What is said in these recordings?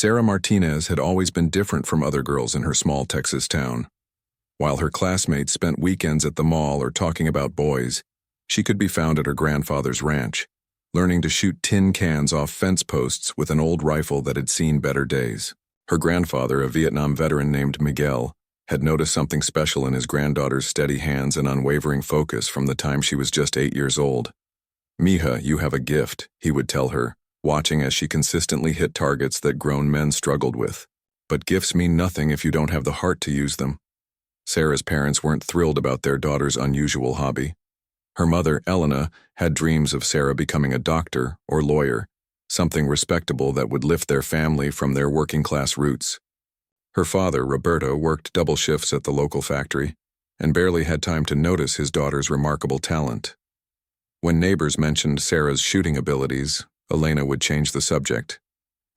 Sarah Martinez had always been different from other girls in her small Texas town. While her classmates spent weekends at the mall or talking about boys, she could be found at her grandfather's ranch, learning to shoot tin cans off fence posts with an old rifle that had seen better days. Her grandfather, a Vietnam veteran named Miguel, had noticed something special in his granddaughter's steady hands and unwavering focus from the time she was just 8 years old. "Mija, you have a gift," he would tell her, watching as she consistently hit targets that grown men struggled with. "But gifts mean nothing if you don't have the heart to use them." Sarah's parents weren't thrilled about their daughter's unusual hobby. Her mother, Elena, had dreams of Sarah becoming a doctor or lawyer, something respectable that would lift their family from their working-class roots. Her father, Roberto, worked double shifts at the local factory and barely had time to notice his daughter's remarkable talent. When neighbors mentioned Sarah's shooting abilities, Elena would change the subject,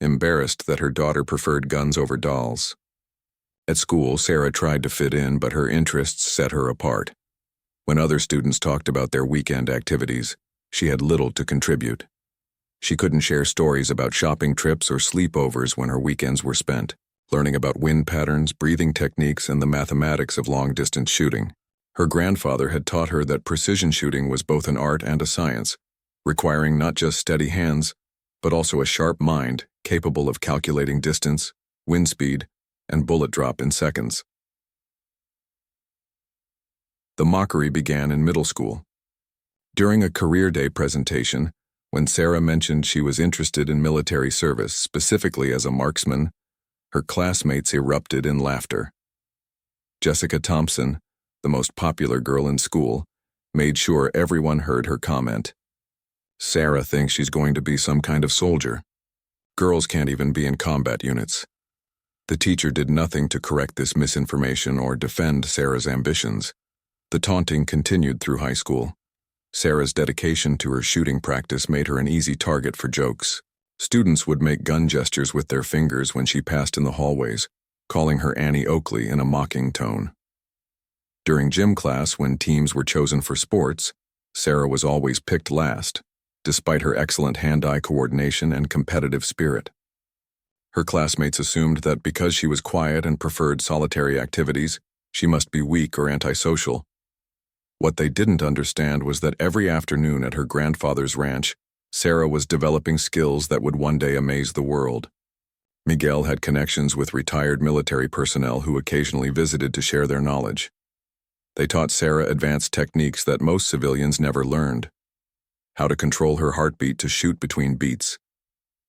embarrassed that her daughter preferred guns over dolls. At school, Sarah tried to fit in, but her interests set her apart. When other students talked about their weekend activities, she had little to contribute. She couldn't share stories about shopping trips or sleepovers when her weekends were spent, learning about wind patterns, breathing techniques, and the mathematics of long-distance shooting. Her grandfather had taught her that precision shooting was both an art and a science, requiring not just steady hands, but also a sharp mind capable of calculating distance, wind speed, and bullet drop in seconds. The mockery began in middle school. During a career day presentation, when Sarah mentioned she was interested in military service, specifically as a marksman, her classmates erupted in laughter. Jessica Thompson, the most popular girl in school, made sure everyone heard her comment. "Sarah thinks she's going to be some kind of soldier. Girls can't even be in combat units." The teacher did nothing to correct this misinformation or defend Sarah's ambitions. The taunting continued through high school. Sarah's dedication to her shooting practice made her an easy target for jokes. Students would make gun gestures with their fingers when she passed in the hallways, calling her Annie Oakley in a mocking tone. During gym class, when teams were chosen for sports, Sarah was always picked last, despite her excellent hand-eye coordination and competitive spirit. Her classmates assumed that because she was quiet and preferred solitary activities, she must be weak or antisocial. What they didn't understand was that every afternoon at her grandfather's ranch, Sarah was developing skills that would one day amaze the world. Miguel had connections with retired military personnel who occasionally visited to share their knowledge. They taught Sarah advanced techniques that most civilians never learned: how to control her heartbeat to shoot between beats,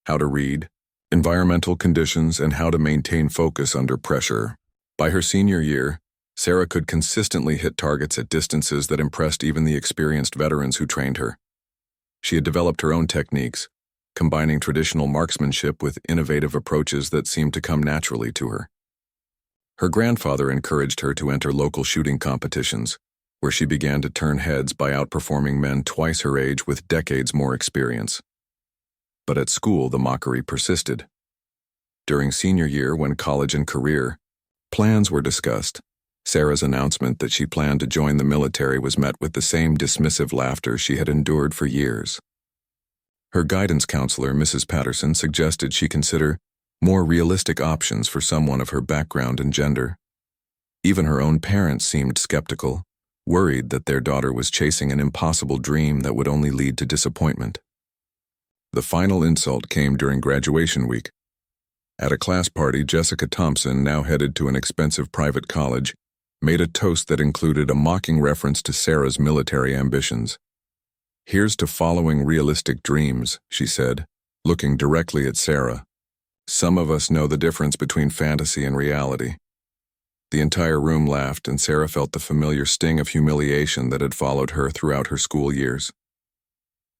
how to read environmental conditions, and how to maintain focus under pressure. By her senior year, Sarah could consistently hit targets at distances that impressed even the experienced veterans who trained her. She had developed her own techniques, combining traditional marksmanship with innovative approaches that seemed to come naturally to her. Her grandfather encouraged her to enter local shooting competitions, where she began to turn heads by outperforming men twice her age with decades more experience. But at school, the mockery persisted. During senior year, when college and career plans were discussed, Sarah's announcement that she planned to join the military was met with the same dismissive laughter she had endured for years. Her guidance counselor, Mrs. Patterson, suggested she consider more realistic options for someone of her background and gender. Even her own parents seemed skeptical, worried that their daughter was chasing an impossible dream that would only lead to disappointment. The final insult came during graduation week. At a class party, Jessica Thompson, now headed to an expensive private college, made a toast that included a mocking reference to Sarah's military ambitions. "Here's to following realistic dreams," she said, looking directly at Sarah. "Some of us know the difference between fantasy and reality." The entire room laughed, and Sarah felt the familiar sting of humiliation that had followed her throughout her school years.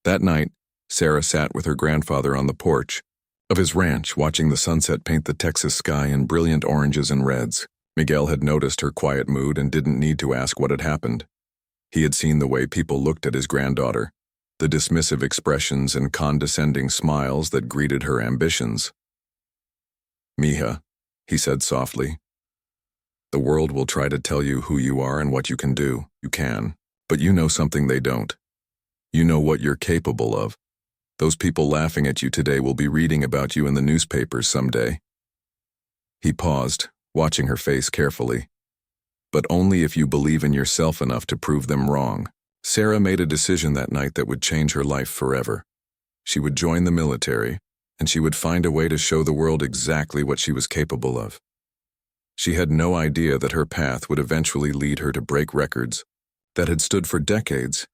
That night, Sarah sat with her grandfather on the porch of his ranch, watching the sunset paint the Texas sky in brilliant oranges and reds. Miguel had noticed her quiet mood and didn't need to ask what had happened. He had seen the way people looked at his granddaughter, the dismissive expressions and condescending smiles that greeted her ambitions. "Mija," he said softly, "the world will try to tell you who you are and what you can do. You can, but you know something they don't. You know what you're capable of. Those people laughing at you today will be reading about you in the newspapers someday. He paused, watching her face carefully. But only if you believe in yourself enough to prove them wrong. Sarah made a decision that night that would change her life forever. She would join the military, and she would find a way to show the world exactly what she was capable of. She had no idea that her path would eventually lead her to break records that had stood for decades,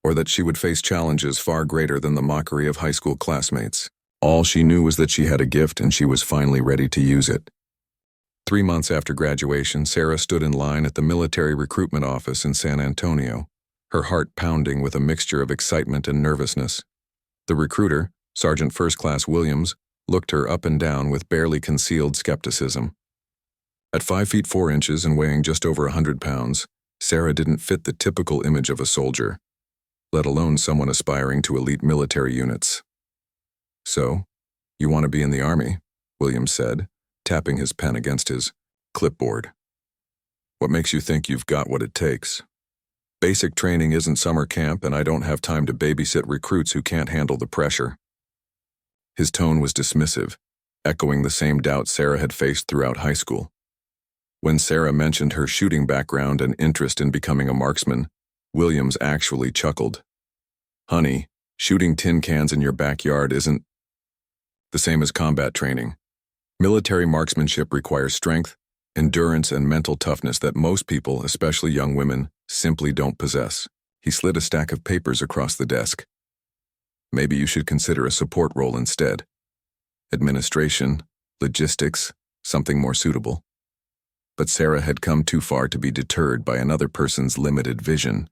or that she would face challenges far greater than the mockery of high school classmates. All she knew was that she had a gift and she was finally ready to use it. 3 months after graduation, Sarah stood in line at the military recruitment office in San Antonio, her heart pounding with a mixture of excitement and nervousness. The recruiter, Sergeant First Class Williams, looked her up and down with barely concealed skepticism. At 5 feet 4 inches and weighing just over 100 pounds, Sarah didn't fit the typical image of a soldier, let alone someone aspiring to elite military units. "So, you want to be in the Army?" Williams said, tapping his pen against his clipboard. "What makes you think you've got what it takes? Basic training isn't summer camp, and I don't have time to babysit recruits who can't handle the pressure." His tone was dismissive, echoing the same doubt Sarah had faced throughout high school. When Sarah mentioned her shooting background and interest in becoming a marksman, Williams actually chuckled. "Honey, shooting tin cans in your backyard isn't the same as combat training. Military marksmanship requires strength, endurance, and mental toughness that most people, especially young women, simply don't possess." He slid a stack of papers across the desk. "Maybe you should consider a support role instead. Administration, logistics, something more suitable." But Sarah had come too far to be deterred by another person's limited vision.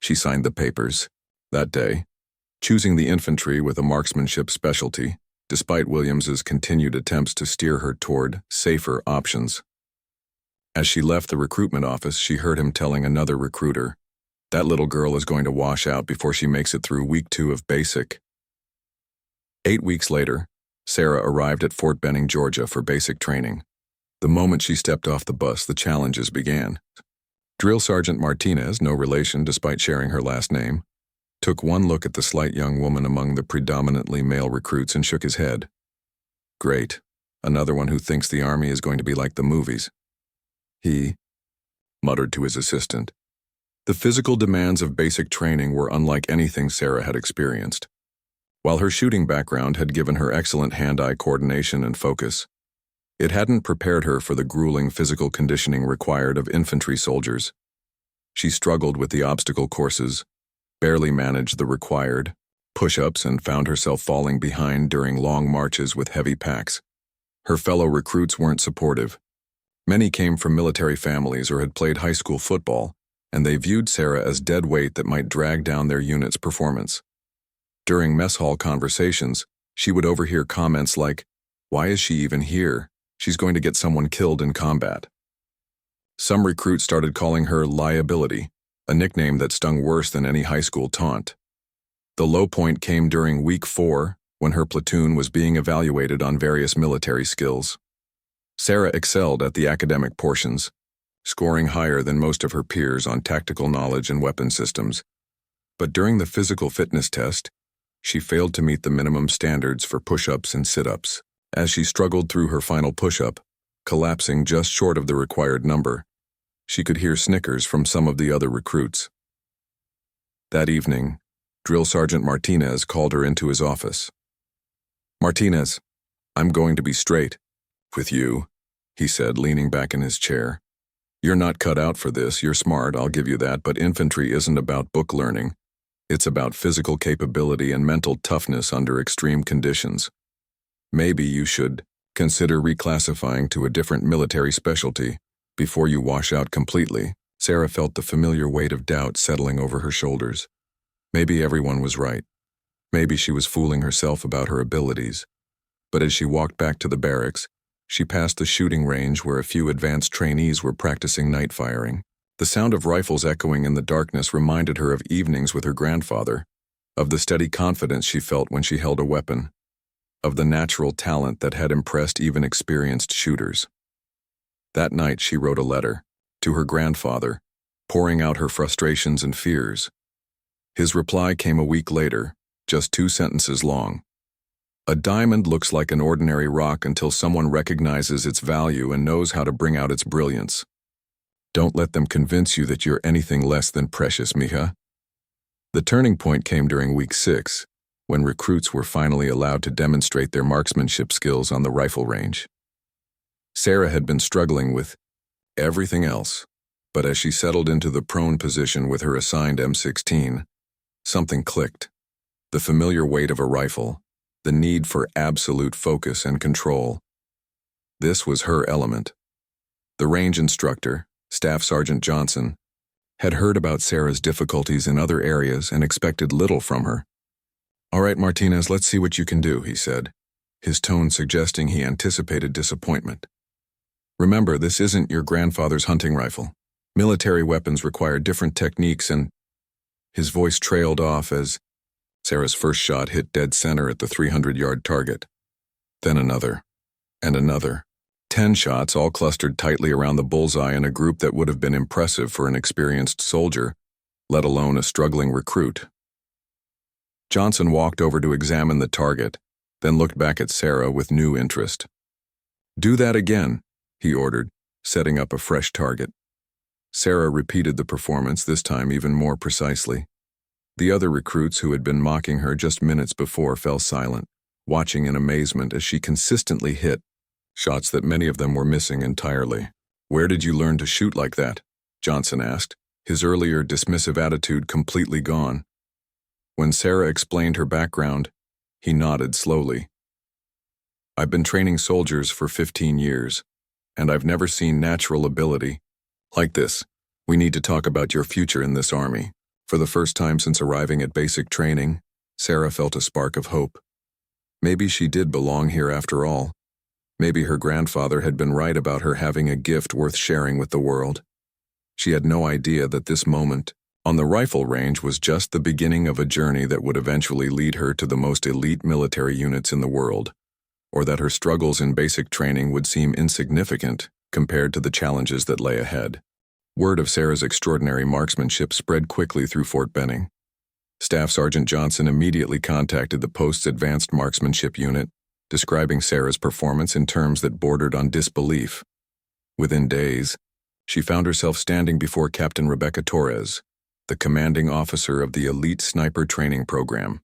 She signed the papers that day, choosing the infantry with a marksmanship specialty, despite Williams's continued attempts to steer her toward safer options. As she left the recruitment office, she heard him telling another recruiter, "That little girl is going to wash out before she makes it through week 2 of basic." 8 weeks later, Sarah arrived at Fort Benning, Georgia for basic training. The moment she stepped off the bus, the challenges began. Drill Sergeant Martinez, no relation despite sharing her last name, took one look at the slight young woman among the predominantly male recruits and shook his head. "Great. Another one who thinks the Army is going to be like the movies," he muttered to his assistant. The physical demands of basic training were unlike anything Sarah had experienced. While her shooting background had given her excellent hand-eye coordination and focus, it hadn't prepared her for the grueling physical conditioning required of infantry soldiers. She struggled with the obstacle courses, barely managed the required push-ups, and found herself falling behind during long marches with heavy packs. Her fellow recruits weren't supportive. Many came from military families or had played high school football, and they viewed Sarah as dead weight that might drag down their unit's performance. During mess hall conversations, she would overhear comments like, "Why is she even here? She's going to get someone killed in combat." Some recruits started calling her liability, a nickname that stung worse than any high school taunt. The low point came during week 4, when her platoon was being evaluated on various military skills. Sarah excelled at the academic portions, scoring higher than most of her peers on tactical knowledge and weapon systems. But during the physical fitness test, she failed to meet the minimum standards for push-ups and sit-ups. As she struggled through her final push-up, collapsing just short of the required number, she could hear snickers from some of the other recruits. That evening, Drill Sergeant Martinez called her into his office. "Martinez, I'm going to be straight with you," he said, leaning back in his chair. "You're not cut out for this. You're smart, I'll give you that, but infantry isn't about book learning. It's about physical capability and mental toughness under extreme conditions. Maybe you should consider reclassifying to a different military specialty before you wash out completely." Sarah felt the familiar weight of doubt settling over her shoulders. Maybe everyone was right. Maybe she was fooling herself about her abilities. But as she walked back to the barracks, she passed the shooting range where a few advanced trainees were practicing night firing. The sound of rifles echoing in the darkness reminded her of evenings with her grandfather, of the steady confidence she felt when she held a weapon, of the natural talent that had impressed even experienced shooters. That night she wrote a letter to her grandfather, pouring out her frustrations and fears. His reply came a week later, just 2 sentences long. A diamond looks like an ordinary rock until someone recognizes its value and knows how to bring out its brilliance. Don't let them convince you that you're anything less than precious, mija. The turning point came during week 6, when recruits were finally allowed to demonstrate their marksmanship skills on the rifle range. Sarah had been struggling with everything else, but as she settled into the prone position with her assigned M16, something clicked. The familiar weight of a rifle, the need for absolute focus and control. This was her element. The range instructor, Staff Sergeant Johnson, had heard about Sarah's difficulties in other areas and expected little from her. "All right, Martinez, let's see what you can do," he said, his tone suggesting he anticipated disappointment. "Remember, this isn't your grandfather's hunting rifle. Military weapons require different techniques and—" His voice trailed off as Sarah's first shot hit dead center at the 300-yard target. Then another, and another. 10 shots all clustered tightly around the bullseye in a group that would have been impressive for an experienced soldier, let alone a struggling recruit. Johnson walked over to examine the target, then looked back at Sarah with new interest. "Do that again," he ordered, setting up a fresh target. Sarah repeated the performance, this time even more precisely. The other recruits who had been mocking her just minutes before fell silent, watching in amazement as she consistently hit shots that many of them were missing entirely. "Where did you learn to shoot like that?" Johnson asked, his earlier dismissive attitude completely gone. When Sarah explained her background, he nodded slowly. "I've been training soldiers for 15 years, and I've never seen natural ability like this. We need to talk about your future in this army." For the first time since arriving at basic training, Sarah felt a spark of hope. Maybe she did belong here after all. Maybe her grandfather had been right about her having a gift worth sharing with the world. She had no idea that this moment on the rifle range was just the beginning of a journey that would eventually lead her to the most elite military units in the world, or that her struggles in basic training would seem insignificant compared to the challenges that lay ahead. Word of Sarah's extraordinary marksmanship spread quickly through Fort Benning. Staff Sergeant Johnson immediately contacted the post's advanced marksmanship unit, describing Sarah's performance in terms that bordered on disbelief. Within days, she found herself standing before Captain Rebecca Torres, the commanding officer of the elite sniper training program.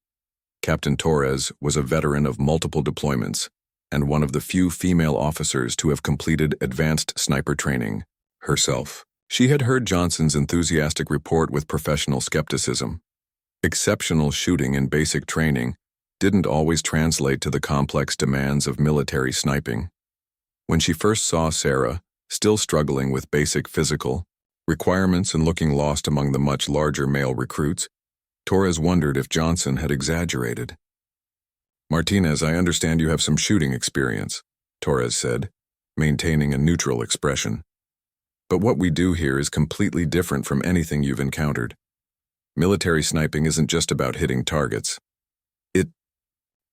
Captain Torres was a veteran of multiple deployments and one of the few female officers to have completed advanced sniper training herself. She had heard Johnson's enthusiastic report with professional skepticism. Exceptional shooting in basic training didn't always translate to the complex demands of military sniping. When she first saw Sarah, still struggling with basic physical requirements and looking lost among the much larger male recruits, Torres wondered if Johnson had exaggerated. "Martinez, I understand you have some shooting experience," Torres said, maintaining a neutral expression. "But what we do here is completely different from anything you've encountered. Military sniping isn't just about hitting targets. It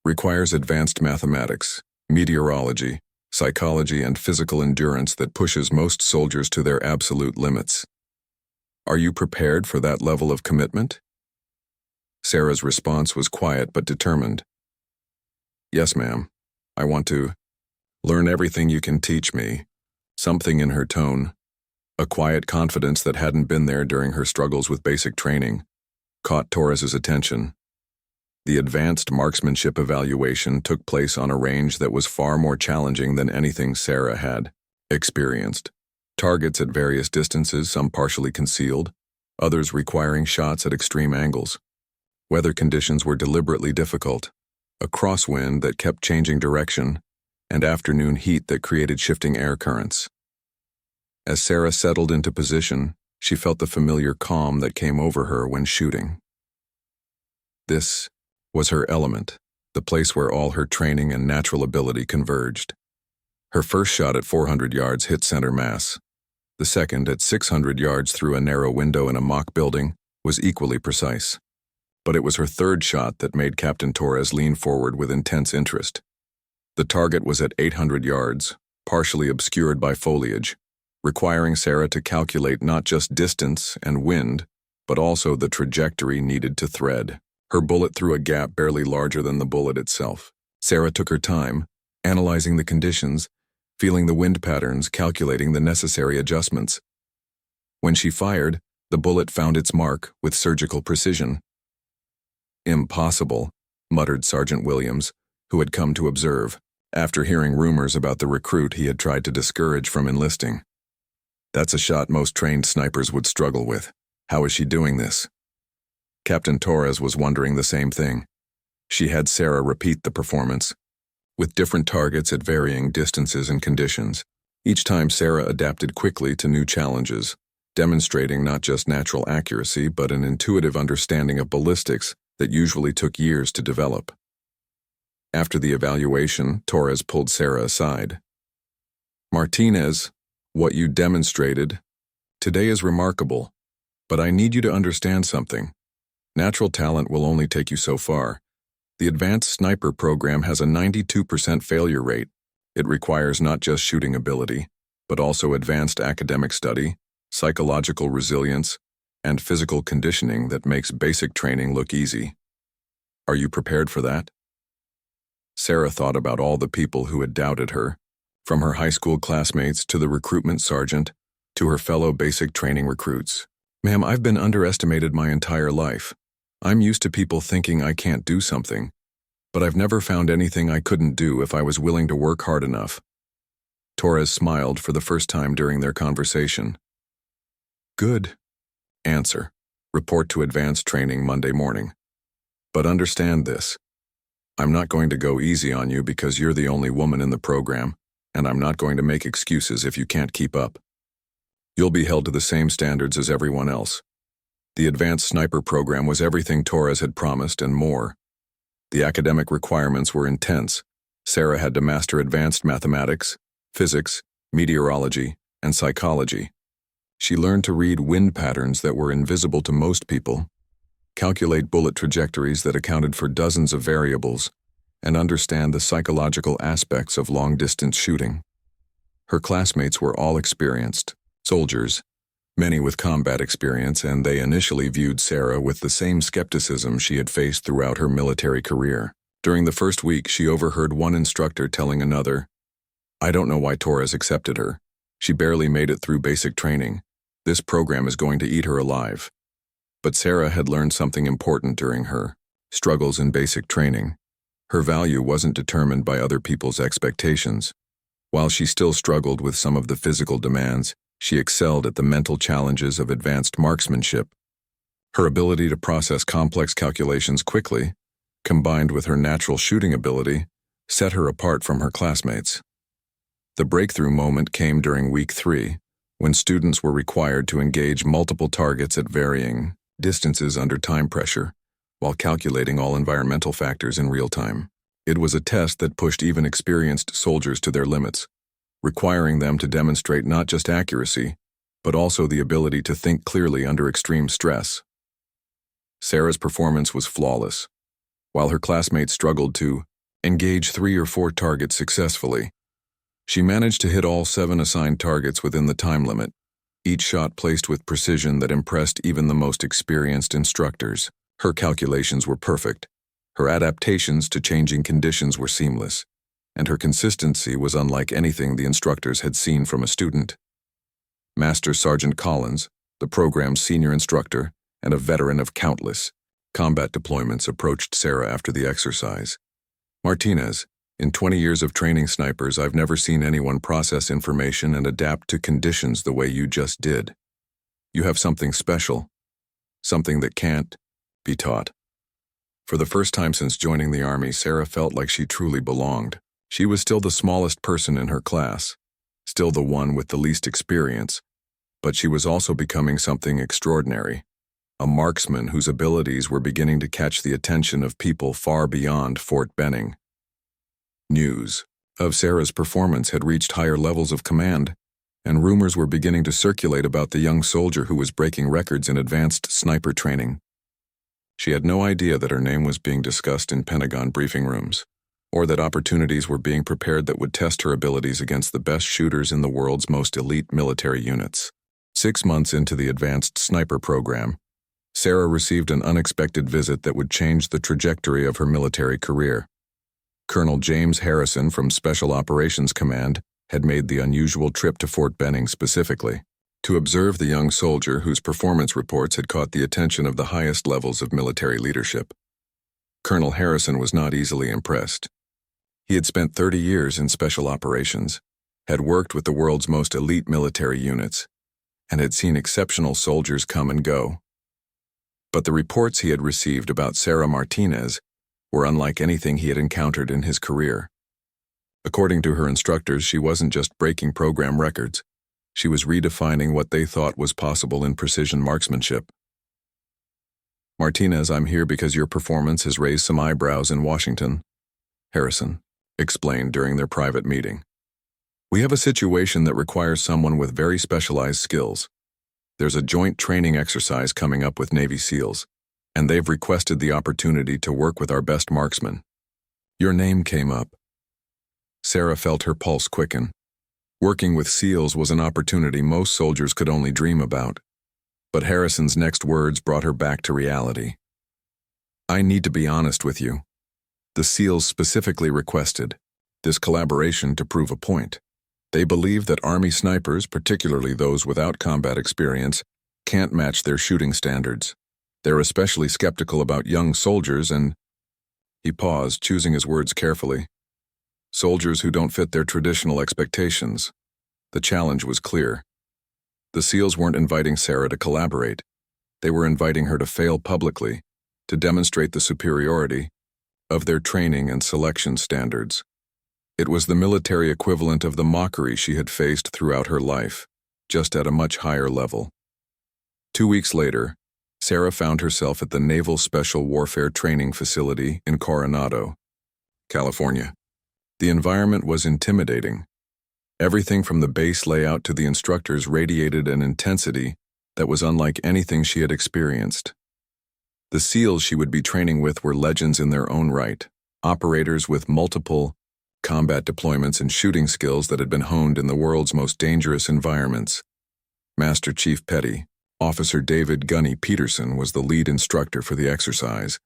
requires advanced mathematics, meteorology, psychology, and physical endurance that pushes most soldiers to their absolute limits. Are you prepared for that level of commitment?" Sarah's response was quiet but determined. "Yes, ma'am. I want to learn everything you can teach me." Something in her tone, a quiet confidence that hadn't been there during her struggles with basic training, caught Torres's attention. The advanced marksmanship evaluation took place on a range that was far more challenging than anything Sarah had experienced. Targets at various distances, some partially concealed, others requiring shots at extreme angles. Weather conditions were deliberately difficult, a crosswind that kept changing direction, and afternoon heat that created shifting air currents. As Sarah settled into position, she felt the familiar calm that came over her when shooting. This was her element, the place where all her training and natural ability converged. Her first shot at 400 yards hit center mass. The second, at 600 yards through a narrow window in a mock building, was equally precise. But it was her third shot that made Captain Torres lean forward with intense interest. The target was at 800 yards, partially obscured by foliage, requiring Sarah to calculate not just distance and wind, but also the trajectory needed to thread. Her bullet threw a gap barely larger than the bullet itself. Sarah took her time, analyzing the conditions, feeling the wind patterns, calculating the necessary adjustments. When she fired, the bullet found its mark with surgical precision. "Impossible," muttered Sergeant Williams, who had come to observe, after hearing rumors about the recruit he had tried to discourage from enlisting. "That's a shot most trained snipers would struggle with. How is she doing this?" Captain Torres was wondering the same thing. She had Sarah repeat the performance, with different targets at varying distances and conditions. Each time Sarah adapted quickly to new challenges, demonstrating not just natural accuracy but an intuitive understanding of ballistics that usually took years to develop. After the evaluation, Torres pulled Sarah aside. "Martinez, what you demonstrated today is remarkable, but I need you to understand something. Natural talent will only take you so far. The Advanced Sniper program has a 92% failure rate. It requires not just shooting ability, but also advanced academic study, psychological resilience, and physical conditioning that makes basic training look easy. Are you prepared for that?" Sarah thought about all the people who had doubted her, from her high school classmates to the recruitment sergeant to her fellow basic training recruits. "Ma'am, I've been underestimated my entire life. I'm used to people thinking I can't do something, but I've never found anything I couldn't do if I was willing to work hard enough." Torres smiled for the first time during their conversation. "Good. Answer. Report to advanced training Monday morning. But understand this. I'm not going to go easy on you because you're the only woman in the program, and I'm not going to make excuses if you can't keep up. You'll be held to the same standards as everyone else." The Advanced Sniper program was everything Torres had promised and more. The academic requirements were intense. Sarah had to master advanced mathematics, physics, meteorology, and psychology. She learned to read wind patterns that were invisible to most people, calculate bullet trajectories that accounted for dozens of variables, and understand the psychological aspects of long-distance shooting. Her classmates were all experienced soldiers, many with combat experience, and they initially viewed Sarah with the same skepticism she had faced throughout her military career. During the first week, she overheard one instructor telling another, "I don't know why Torres accepted her. She barely made it through basic training. This program is going to eat her alive." But Sarah had learned something important during her struggles in basic training. Her value wasn't determined by other people's expectations. While she still struggled with some of the physical demands, she excelled at the mental challenges of advanced marksmanship. Her ability to process complex calculations quickly, combined with her natural shooting ability, set her apart from her classmates. The breakthrough moment came during week 3, when students were required to engage multiple targets at varying distances under time pressure, while calculating all environmental factors in real time. It was a test that pushed even experienced soldiers to their limits, requiring them to demonstrate not just accuracy, but also the ability to think clearly under extreme stress. Sarah's performance was flawless. While her classmates struggled to engage 3 or 4 targets successfully, she managed to hit all 7 assigned targets within the time limit, each shot placed with precision that impressed even the most experienced instructors. Her calculations were perfect, her adaptations to changing conditions were seamless, and her consistency was unlike anything the instructors had seen from a student. Master Sergeant Collins, the program's senior instructor and a veteran of countless combat deployments, approached Sarah after the exercise. "Martinez, in 20 years of training snipers, I've never seen anyone process information and adapt to conditions the way you just did. You have something special, something that can't be taught." For the first time since joining the Army, Sarah felt like she truly belonged. She was still the smallest person in her class, still the one with the least experience, but she was also becoming something extraordinary, a marksman whose abilities were beginning to catch the attention of people far beyond Fort Benning. News of Sarah's performance had reached higher levels of command, and rumors were beginning to circulate about the young soldier who was breaking records in advanced sniper training. She had no idea that her name was being discussed in Pentagon briefing rooms, or that opportunities were being prepared that would test her abilities against the best shooters in the world's most elite military units. 6 months into the Advanced Sniper program, Sarah received an unexpected visit that would change the trajectory of her military career. Colonel James Harrison from Special Operations Command had made the unusual trip to Fort Benning specifically to observe the young soldier whose performance reports had caught the attention of the highest levels of military leadership. Colonel Harrison was not easily impressed. He had spent 30 years in special operations, had worked with the world's most elite military units, and had seen exceptional soldiers come and go. But the reports he had received about Sarah Martinez were unlike anything he had encountered in his career. According to her instructors, she wasn't just breaking program records. She was redefining what they thought was possible in precision marksmanship. "Martinez, I'm here because your performance has raised some eyebrows in Washington," Harrison explained during their private meeting. "We have a situation that requires someone with very specialized skills. There's a joint training exercise coming up with Navy SEALs, and they've requested the opportunity to work with our best marksmen. Your name came up." Sarah felt her pulse quicken. Working with SEALs was an opportunity most soldiers could only dream about. But Harrison's next words brought her back to reality. "I need to be honest with you. The SEALs specifically requested this collaboration to prove a point. They believe that Army snipers, particularly those without combat experience, can't match their shooting standards. They're especially skeptical about young soldiers and—" He paused, choosing his words carefully. "Soldiers who don't fit their traditional expectations." The challenge was clear. The SEALs weren't inviting Sarah to collaborate. They were inviting her to fail publicly, to demonstrate the superiority of their training and selection standards. It was the military equivalent of the mockery she had faced throughout her life, just at a much higher level. 2 weeks later, Sarah found herself at the Naval Special Warfare Training Facility in Coronado, California. The environment was intimidating. Everything from the base layout to the instructors radiated an intensity that was unlike anything she had experienced. The SEALs she would be training with were legends in their own right, operators with multiple combat deployments and shooting skills that had been honed in the world's most dangerous environments. Master Chief Petty, Officer David "Gunny" Peterson, was the lead instructor for the exercise,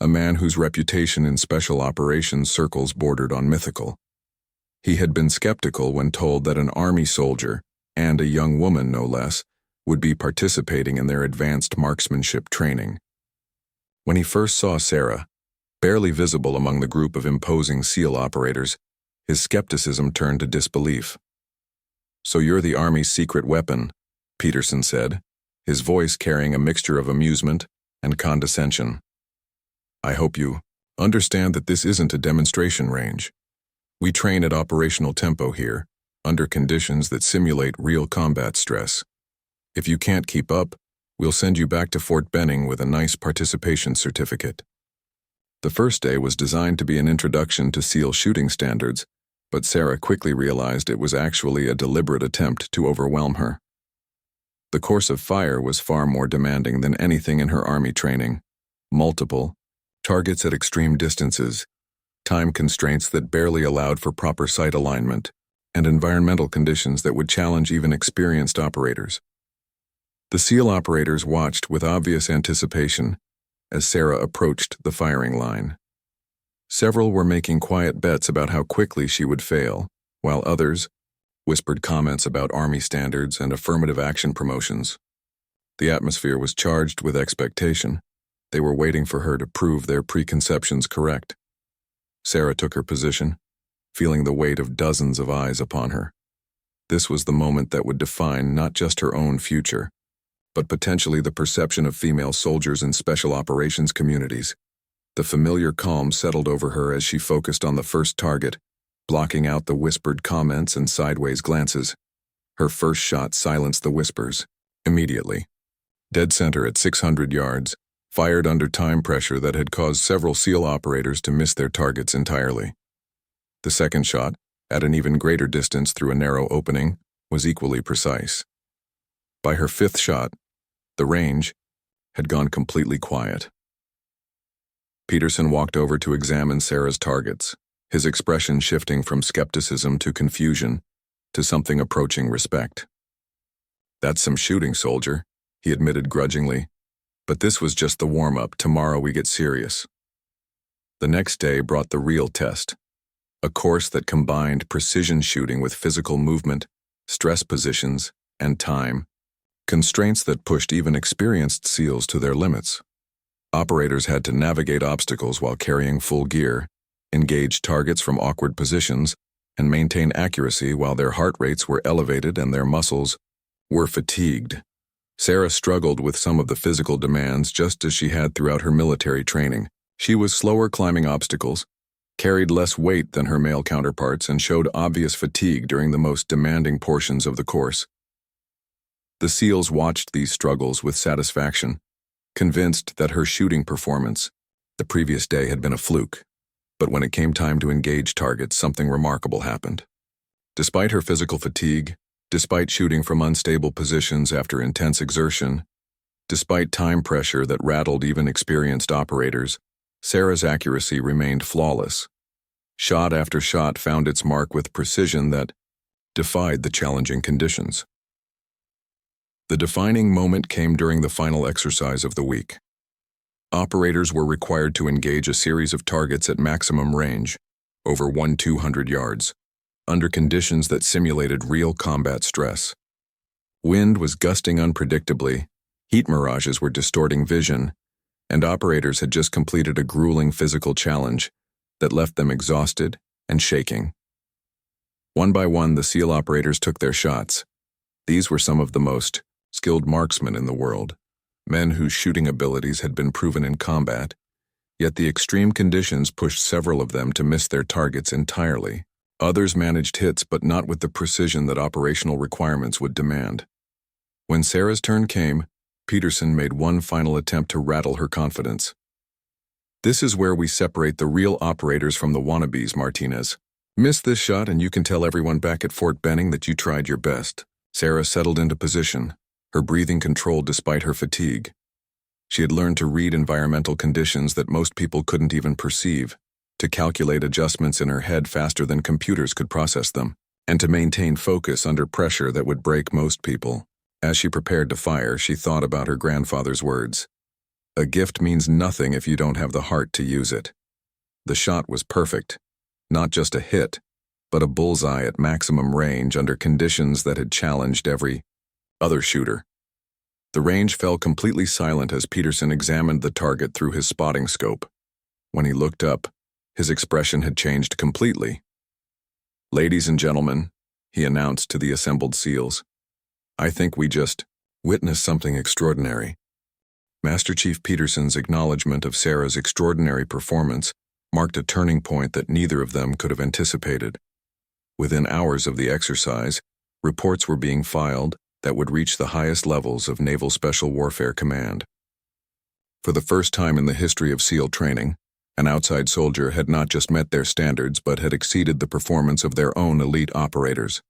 a man whose reputation in special operations circles bordered on mythical. He had been skeptical when told that an Army soldier, and a young woman no less, would be participating in their advanced marksmanship training. When he first saw Sarah, barely visible among the group of imposing SEAL operators, his skepticism turned to disbelief. "So you're the Army's secret weapon," Peterson said, his voice carrying a mixture of amusement and condescension. "I hope you understand that this isn't a demonstration range. We train at operational tempo here, under conditions that simulate real combat stress. If you can't keep up, we'll send you back to Fort Benning with a nice participation certificate." The first day was designed to be an introduction to SEAL shooting standards, but Sarah quickly realized it was actually a deliberate attempt to overwhelm her. The course of fire was far more demanding than anything in her Army training. Multiple targets at extreme distances, time constraints that barely allowed for proper sight alignment, and environmental conditions that would challenge even experienced operators. The SEAL operators watched with obvious anticipation as Sarah approached the firing line. Several were making quiet bets about how quickly she would fail, while others whispered comments about Army standards and affirmative action promotions. The atmosphere was charged with expectation. They were waiting for her to prove their preconceptions correct. Sarah took her position, feeling the weight of dozens of eyes upon her. This was the moment that would define not just her own future, but potentially the perception of female soldiers in special operations communities. The familiar calm settled over her as she focused on the first target, blocking out the whispered comments and sideways glances. Her first shot silenced the whispers immediately. Dead center at 600 yards, fired under time pressure that had caused several SEAL operators to miss their targets entirely. The second shot, at an even greater distance through a narrow opening, was equally precise. By her fifth shot, the range had gone completely quiet. Peterson walked over to examine Sarah's targets, his expression shifting from skepticism to confusion to something approaching respect. "That's some shooting, soldier," he admitted grudgingly. "But this was just the warm-up. Tomorrow we get serious." The next day brought the real test, a course that combined precision shooting with physical movement, stress positions, and time, constraints that pushed even experienced SEALs to their limits. Operators had to navigate obstacles while carrying full gear, engage targets from awkward positions, and maintain accuracy while their heart rates were elevated and their muscles were fatigued. Sarah struggled with some of the physical demands just as she had throughout her military training. She was slower climbing obstacles, carried less weight than her male counterparts, and showed obvious fatigue during the most demanding portions of the course. The SEALs watched these struggles with satisfaction, convinced that her shooting performance the previous day had been a fluke. But when it came time to engage targets, something remarkable happened. Despite her physical fatigue, despite shooting from unstable positions after intense exertion, despite time pressure that rattled even experienced operators, Sarah's accuracy remained flawless. Shot after shot found its mark with precision that defied the challenging conditions. The defining moment came during the final exercise of the week. Operators were required to engage a series of targets at maximum range, over 200 yards, under conditions that simulated real combat stress. Wind was gusting unpredictably, heat mirages were distorting vision, and operators had just completed a grueling physical challenge that left them exhausted and shaking. One by one, the SEAL operators took their shots. These were some of the most skilled marksmen in the world, men whose shooting abilities had been proven in combat, yet the extreme conditions pushed several of them to miss their targets entirely. Others managed hits, but not with the precision that operational requirements would demand. When Sarah's turn came, Peterson made one final attempt to rattle her confidence. "This is where we separate the real operators from the wannabes, Martinez. Miss this shot and you can tell everyone back at Fort Benning that you tried your best." Sarah settled into position, her breathing controlled despite her fatigue. She had learned to read environmental conditions that most people couldn't even perceive, to calculate adjustments in her head faster than computers could process them, and to maintain focus under pressure that would break most people. As she prepared to fire, she thought about her grandfather's words. "A gift means nothing if you don't have the heart to use it." The shot was perfect, not just a hit, but a bullseye at maximum range under conditions that had challenged every other shooter. The range fell completely silent as Peterson examined the target through his spotting scope. When he looked up, his expression had changed completely. "Ladies and gentlemen," he announced to the assembled SEALs, "I think we just witnessed something extraordinary." Master Chief Peterson's acknowledgement of Sarah's extraordinary performance marked a turning point that neither of them could have anticipated. Within hours of the exercise, reports were being filed that would reach the highest levels of Naval Special Warfare Command. For the first time in the history of SEAL training, an outside soldier had not just met their standards but had exceeded the performance of their own elite operators.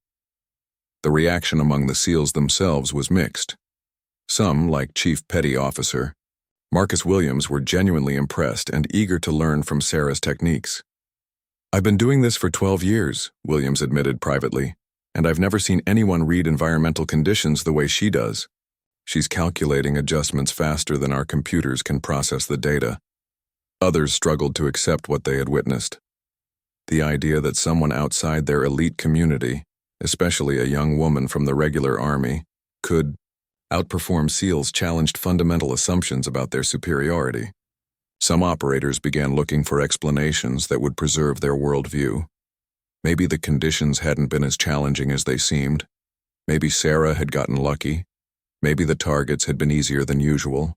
The reaction among the SEALs themselves was mixed. Some, like Chief Petty Officer Marcus Williams, were genuinely impressed and eager to learn from Sarah's techniques. "I've been doing this for 12 years, Williams admitted privately, and I've never seen anyone read environmental conditions the way she does. She's calculating adjustments faster than our computers can process the data." Others struggled to accept what they had witnessed. The idea that someone outside their elite community, especially a young woman from the regular army, could outperform SEALs challenged fundamental assumptions about their superiority. Some operators began looking for explanations that would preserve their worldview. Maybe the conditions hadn't been as challenging as they seemed. Maybe Sarah had gotten lucky. Maybe the targets had been easier than usual.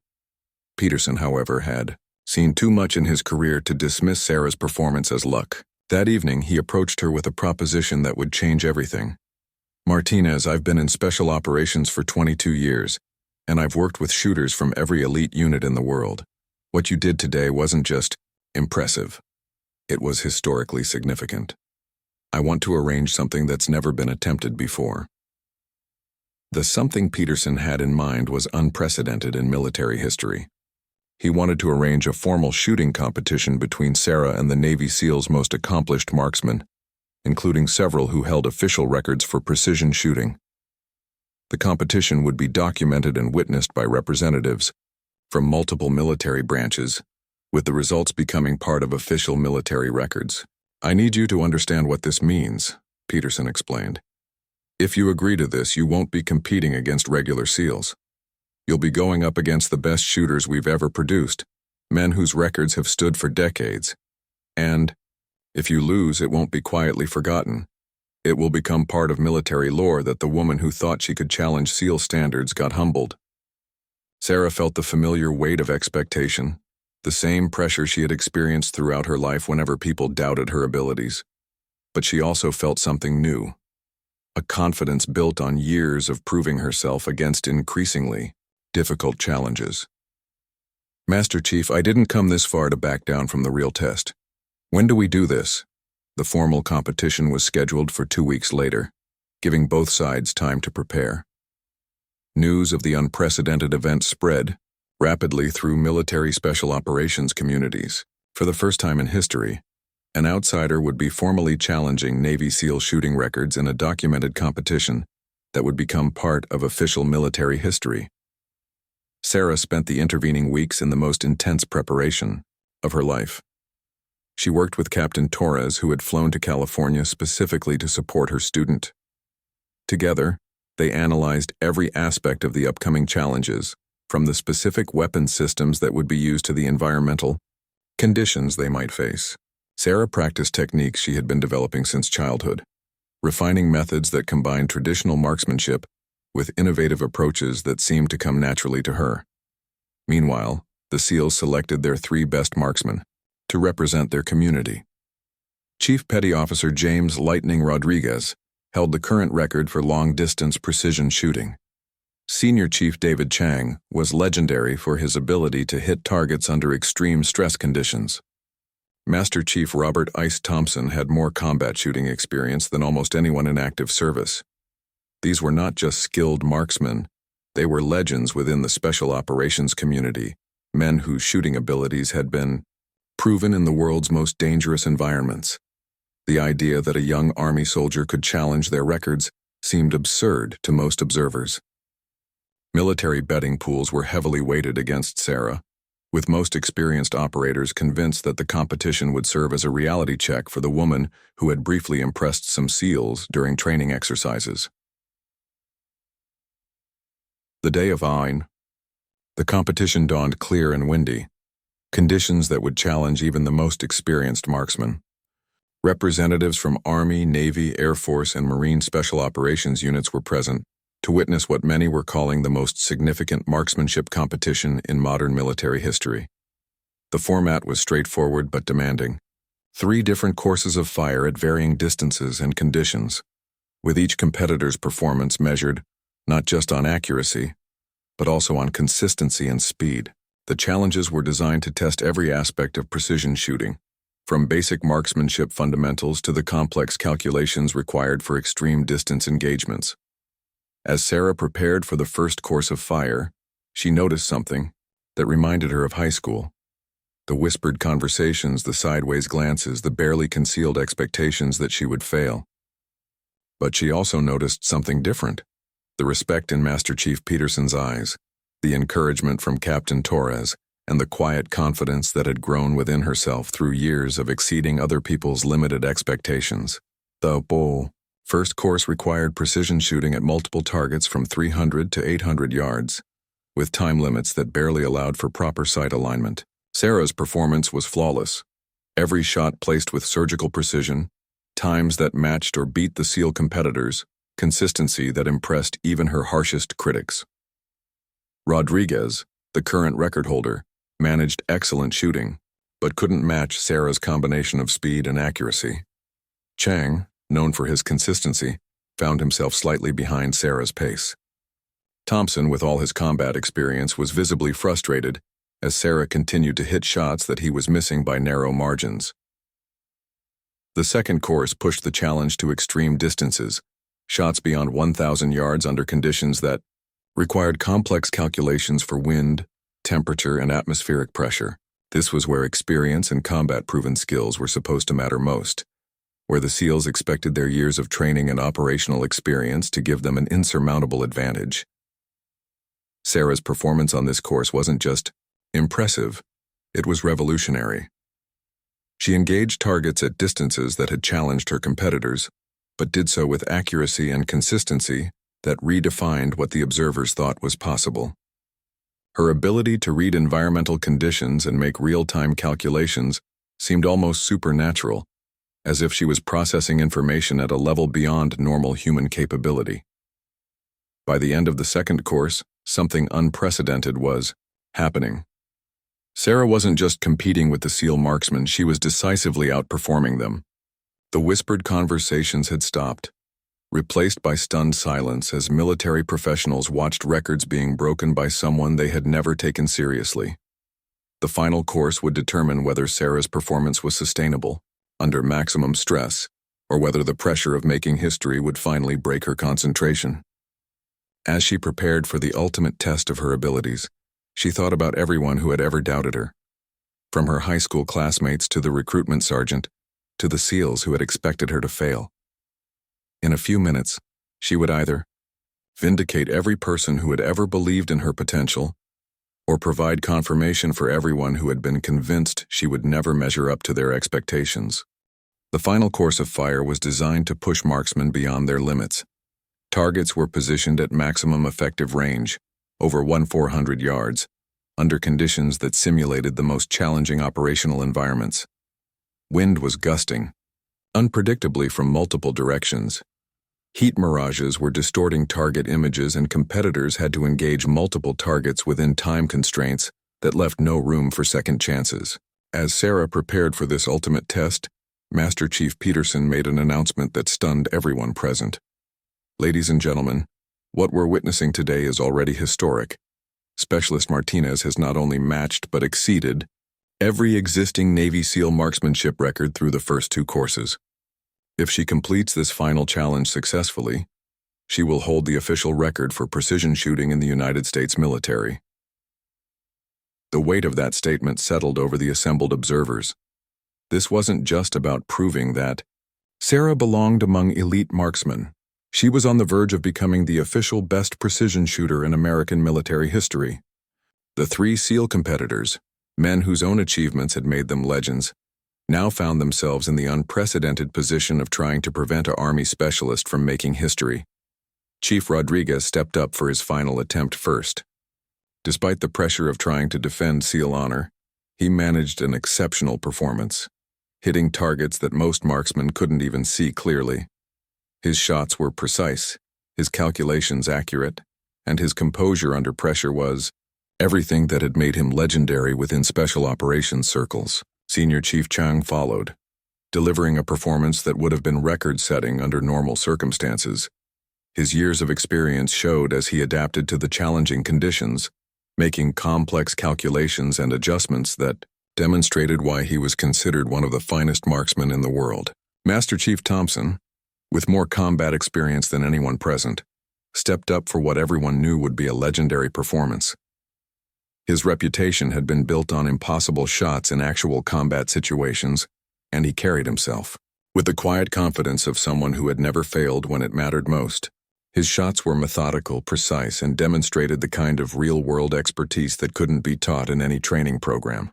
Peterson, however, had seen too much in his career to dismiss Sarah's performance as luck. That evening, he approached her with a proposition that would change everything. "Martinez, I've been in special operations for 22 years, and I've worked with shooters from every elite unit in the world. What you did today wasn't just impressive. It was historically significant. I want to arrange something that's never been attempted before." The something Peterson had in mind was unprecedented in military history. He wanted to arrange a formal shooting competition between Sarah and the Navy SEALs' most accomplished marksmen, including several who held official records for precision shooting. The competition would be documented and witnessed by representatives from multiple military branches, with the results becoming part of official military records. I need you to understand what this means, Peterson explained. If you agree to this, you won't be competing against regular SEALs. You'll be going up against the best shooters we've ever produced, men whose records have stood for decades. And, if you lose, it won't be quietly forgotten. It will become part of military lore that the woman who thought she could challenge SEAL standards got humbled. Sarah felt the familiar weight of expectation, the same pressure she had experienced throughout her life whenever people doubted her abilities. But she also felt something new, a confidence built on years of proving herself against increasingly difficult challenges. Master Chief, I didn't come this far to back down from the real test. When do we do this? The formal competition was scheduled for 2 weeks later, giving both sides time to prepare. News of the unprecedented event spread rapidly through military special operations communities. For the first time in history, an outsider would be formally challenging Navy SEAL shooting records in a documented competition that would become part of official military history. Sarah spent the intervening weeks in the most intense preparation of her life. She worked with Captain Torres, who had flown to California specifically to support her student. Together, they analyzed every aspect of the upcoming challenges, from the specific weapon systems that would be used to the environmental conditions they might face. Sarah practiced techniques she had been developing since childhood, refining methods that combined traditional marksmanship with innovative approaches that seemed to come naturally to her. Meanwhile, the SEALs selected their 3 best marksmen to represent their community. Chief Petty Officer James Lightning Rodriguez held the current record for long-distance precision shooting. Senior Chief David Chang was legendary for his ability to hit targets under extreme stress conditions. Master Chief Robert Ice Thompson had more combat shooting experience than almost anyone in active service. These were not just skilled marksmen, they were legends within the special operations community, men whose shooting abilities had been proven in the world's most dangerous environments. The idea that a young Army soldier could challenge their records seemed absurd to most observers. Military betting pools were heavily weighted against Sarah, with most experienced operators convinced that the competition would serve as a reality check for the woman who had briefly impressed some SEALs during training exercises. The day of Ain. The competition dawned clear and windy, conditions that would challenge even the most experienced marksmen. Representatives from Army, Navy, Air Force, and Marine Special Operations units were present to witness what many were calling the most significant marksmanship competition in modern military history. The format was straightforward but demanding. 3 different courses of fire at varying distances and conditions, with each competitor's performance measured not just on accuracy, but also on consistency and speed. The challenges were designed to test every aspect of precision shooting, from basic marksmanship fundamentals to the complex calculations required for extreme distance engagements. As Sarah prepared for the first course of fire, she noticed something that reminded her of high school. The whispered conversations, the sideways glances, the barely concealed expectations that she would fail. But she also noticed something different: the respect in Master Chief Peterson's eyes, the encouragement from Captain Torres, and the quiet confidence that had grown within herself through years of exceeding other people's limited expectations. The first course required precision shooting at multiple targets from 300 to 800 yards, with time limits that barely allowed for proper sight alignment. Sarah's performance was flawless. Every shot placed with surgical precision, times that matched or beat the SEAL competitors, consistency that impressed even her harshest critics. Rodriguez, the current record holder, managed excellent shooting, but couldn't match Sarah's combination of speed and accuracy. Chang, known for his consistency, found himself slightly behind Sarah's pace. Thompson, with all his combat experience, was visibly frustrated as Sarah continued to hit shots that he was missing by narrow margins. The second course pushed the challenge to extreme distances, shots beyond 1,000 yards under conditions that required complex calculations for wind, temperature, and atmospheric pressure. This was where experience and combat-proven skills were supposed to matter most, where the SEALs expected their years of training and operational experience to give them an insurmountable advantage. Sarah's performance on this course wasn't just impressive, it was revolutionary. She engaged targets at distances that had challenged her competitors, but did so with accuracy and consistency that redefined what the observers thought was possible. Her ability to read environmental conditions and make real-time calculations seemed almost supernatural, as if she was processing information at a level beyond normal human capability. By the end of the second course, something unprecedented was happening. Sarah wasn't just competing with the SEAL marksmen, she was decisively outperforming them. The whispered conversations had stopped, replaced by stunned silence as military professionals watched records being broken by someone they had never taken seriously. The final course would determine whether Sarah's performance was sustainable, under maximum stress, or whether the pressure of making history would finally break her concentration. As she prepared for the ultimate test of her abilities, she thought about everyone who had ever doubted her. From her high school classmates to the recruitment sergeant, to the SEALs who had expected her to fail. In a few minutes, she would either vindicate every person who had ever believed in her potential, or provide confirmation for everyone who had been convinced she would never measure up to their expectations. The final course of fire was designed to push marksmen beyond their limits. Targets were positioned at maximum effective range, over 400 yards, under conditions that simulated the most challenging operational environments. Wind was gusting, unpredictably from multiple directions. Heat mirages were distorting target images, and competitors had to engage multiple targets within time constraints that left no room for second chances. As Sarah prepared for this ultimate test, Master Chief Peterson made an announcement that stunned everyone present. Ladies and gentlemen, what we're witnessing today is already historic. Specialist Martinez has not only matched but exceeded every existing Navy SEAL marksmanship record through the first two courses. If she completes this final challenge successfully, she will hold the official record for precision shooting in the United States military. The weight of that statement settled over the assembled observers. This wasn't just about proving that Sarah belonged among elite marksmen. She was on the verge of becoming the official best precision shooter in American military history. The three SEAL competitors, men whose own achievements had made them legends, now found themselves in the unprecedented position of trying to prevent an Army specialist from making history. Chief Rodriguez stepped up for his final attempt first. Despite the pressure of trying to defend SEAL honor, he managed an exceptional performance, hitting targets that most marksmen couldn't even see clearly. His shots were precise, his calculations accurate, and his composure under pressure was everything that had made him legendary within special operations circles. Senior Chief Chang followed, delivering a performance that would have been record-setting under normal circumstances. His years of experience showed as he adapted to the challenging conditions, making complex calculations and adjustments that demonstrated why he was considered one of the finest marksmen in the world. Master Chief Thompson, with more combat experience than anyone present, stepped up for what everyone knew would be a legendary performance. His reputation had been built on impossible shots in actual combat situations, and he carried himself with the quiet confidence of someone who had never failed when it mattered most. His shots were methodical, precise, and demonstrated the kind of real-world expertise that couldn't be taught in any training program.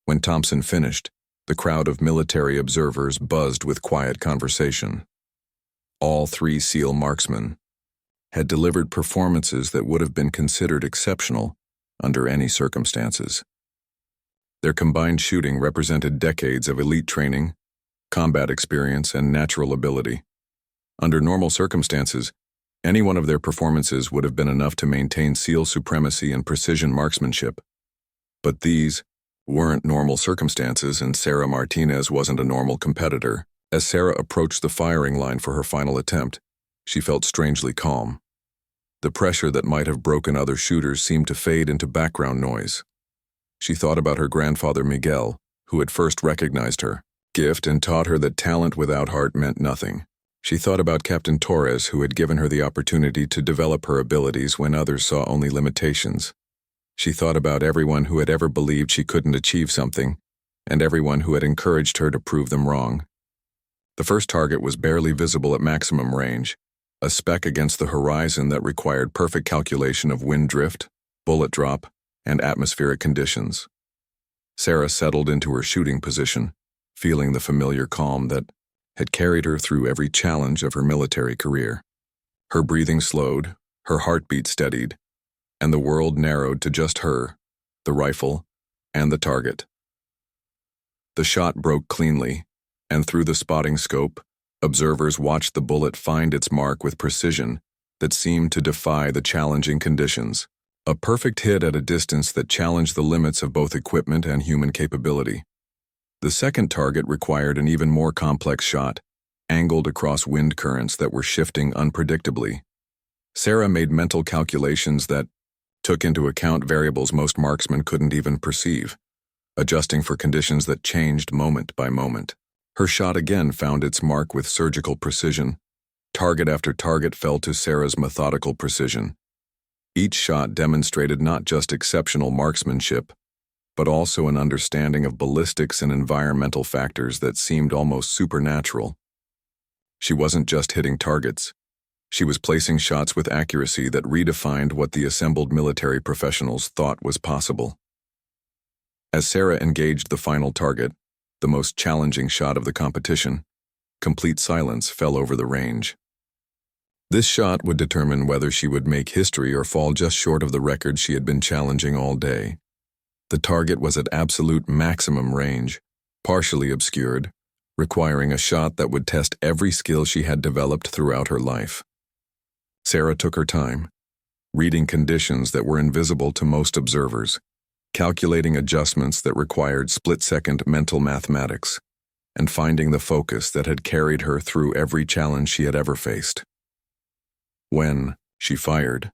When Thompson finished, the crowd of military observers buzzed with quiet conversation. All three SEAL marksmen had delivered performances that would have been considered exceptional under any circumstances. Their combined shooting represented decades of elite training, combat experience, and natural ability. Under normal circumstances, any one of their performances would have been enough to maintain SEAL supremacy and precision marksmanship. But these weren't normal circumstances, and Sarah Martinez wasn't a normal competitor. As Sarah approached the firing line for her final attempt, she felt strangely calm. The pressure that might have broken other shooters seemed to fade into background noise. She thought about her grandfather Miguel, who had first recognized her gift and taught her that talent without heart meant nothing. She thought about Captain Torres, who had given her the opportunity to develop her abilities when others saw only limitations. She thought about everyone who had ever believed she couldn't achieve something, and everyone who had encouraged her to prove them wrong. The first target was barely visible at maximum range, a speck against the horizon that required perfect calculation of wind drift, bullet drop, and atmospheric conditions. Sarah settled into her shooting position, feeling the familiar calm that had carried her through every challenge of her military career. Her breathing slowed, her heartbeat steadied, and the world narrowed to just her, the rifle, and the target. The shot broke cleanly, and through the spotting scope, observers watched the bullet find its mark with precision that seemed to defy the challenging conditions. A perfect hit at a distance that challenged the limits of both equipment and human capability. The second target required an even more complex shot, angled across wind currents that were shifting unpredictably. Sarah made mental calculations that took into account variables most marksmen couldn't even perceive, adjusting for conditions that changed moment by moment. Her shot again found its mark with surgical precision. Target after target fell to Sarah's methodical precision. Each shot demonstrated not just exceptional marksmanship, but also an understanding of ballistics and environmental factors that seemed almost supernatural. She wasn't just hitting targets. She was placing shots with accuracy that redefined what the assembled military professionals thought was possible. As Sarah engaged the final target, the most challenging shot of the competition, complete silence fell over the range. This shot would determine whether she would make history or fall just short of the record she had been challenging all day. The target was at absolute maximum range, partially obscured, requiring a shot that would test every skill she had developed throughout her life. Sarah took her time, reading conditions that were invisible to most observers, calculating adjustments that required split-second mental mathematics, and finding the focus that had carried her through every challenge she had ever faced. When she fired,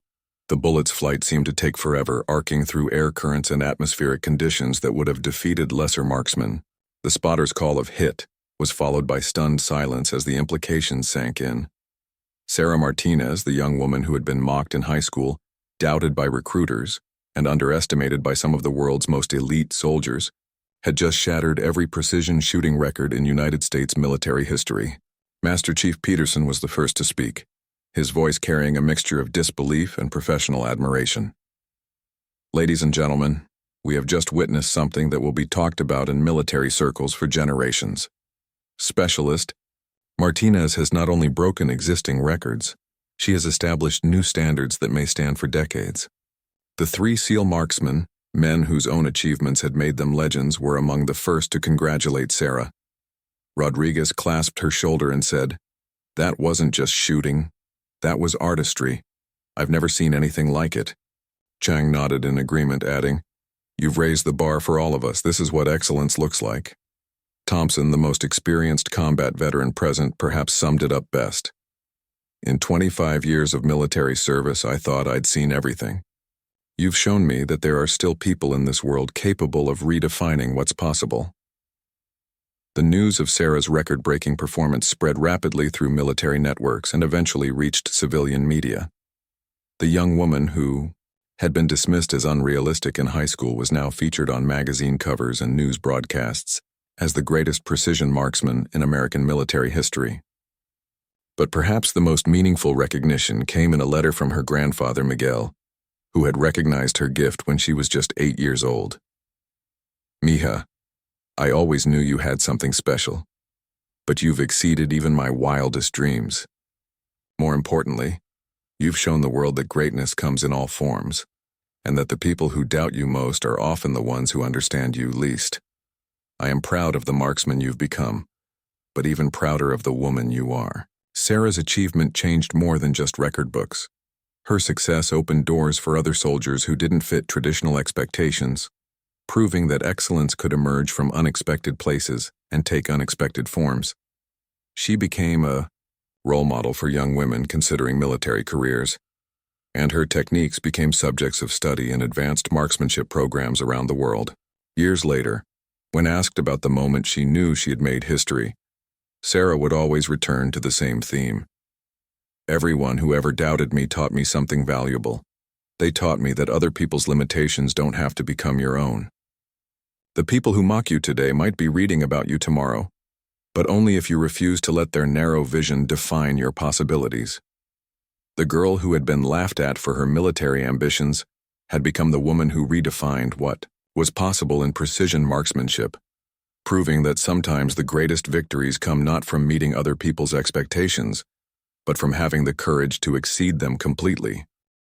the bullet's flight seemed to take forever, arcing through air currents and atmospheric conditions that would have defeated lesser marksmen. The spotter's call of "hit" was followed by stunned silence as the implications sank in. Sarah Martinez, the young woman who had been mocked in high school, doubted by recruiters, and underestimated by some of the world's most elite soldiers, had just shattered every precision shooting record in United States military history. Master Chief Peterson was the first to speak, his voice carrying a mixture of disbelief and professional admiration. Ladies and gentlemen, we have just witnessed something that will be talked about in military circles for generations. Specialist, Martinez has not only broken existing records, she has established new standards that may stand for decades. The 3 SEAL marksmen, men whose own achievements had made them legends, were among the first to congratulate Sarah. Rodriguez clasped her shoulder and said, "That wasn't just shooting. That was artistry. I've never seen anything like it." Chang nodded in agreement, adding, "You've raised the bar for all of us. This is what excellence looks like." Thompson, the most experienced combat veteran present, perhaps summed it up best. "In 25 years of military service, I thought I'd seen everything. You've shown me that there are still people in this world capable of redefining what's possible." The news of Sarah's record-breaking performance spread rapidly through military networks and eventually reached civilian media. The young woman who had been dismissed as unrealistic in high school was now featured on magazine covers and news broadcasts as the greatest precision marksman in American military history. But perhaps the most meaningful recognition came in a letter from her grandfather, Miguel, who had recognized her gift when she was just 8 years old. "Mija, I always knew you had something special, but you've exceeded even my wildest dreams. More importantly, you've shown the world that greatness comes in all forms, and that the people who doubt you most are often the ones who understand you least. I am proud of the marksman you've become, but even prouder of the woman you are." Sarah's achievement changed more than just record books. Her success opened doors for other soldiers who didn't fit traditional expectations, proving that excellence could emerge from unexpected places and take unexpected forms. She became a role model for young women considering military careers, and her techniques became subjects of study in advanced marksmanship programs around the world. Years later, when asked about the moment she knew she had made history, Sarah would always return to the same theme. "Everyone who ever doubted me taught me something valuable. They taught me that other people's limitations don't have to become your own. The people who mock you today might be reading about you tomorrow, but only if you refuse to let their narrow vision define your possibilities." The girl who had been laughed at for her military ambitions had become the woman who redefined what was possible in precision marksmanship, proving that sometimes the greatest victories come not from meeting other people's expectations, but from having the courage to exceed them completely.